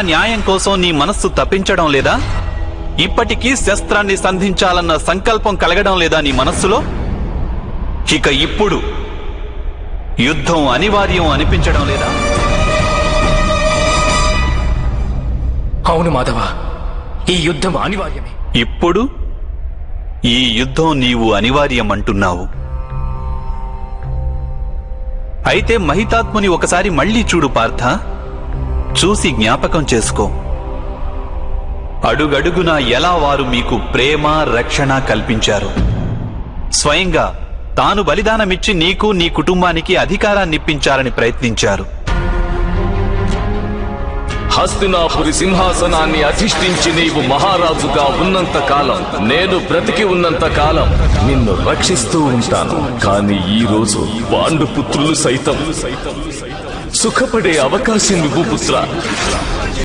న్యాయం కోసం నీ మనస్సు తప్పించడం లేదా? ఇప్పటికీ శస్త్రాన్ని సంధించాలన్న సంకల్పం కలగడం లేదా నీ మనస్సులో? ఇక ఇప్పుడు యుద్ధం అనివార్యం అనిపించడం లేదా? అవును మాధవ, ఈ యుద్ధం అనివార్యమే. ఇప్పుడు ఈ యుద్ధం నీవు అనివార్యం అంటున్నావు. అయితే మహితాత్ముని ఒకసారి మళ్లీ చూడు పార్థ. చూసి జ్ఞాపకం చేసుకో. అడుగడుగునా ఎలా వారు మీకు ప్రేమ రక్షణ కల్పించారు. స్వయంగా తాను బలిదానమిచ్చి నీకు నీ కుటుంబానికి అధికారాన్నిప్పించాలని ప్రయత్నించారు. హస్తినాపురి సింహాసనాన్ని అధిష్ఠించి నీవు మహారాజుగా ఉన్నంత కాలం, నేను బ్రతికి ఉన్నంత కాలం నిన్ను రక్షిస్తూ ఉంటాను. కానీ ఈ రోజు పాండుపుత్రులు సైతం సుఖపడే అవకాశం ఇవ్వు పుత్ర.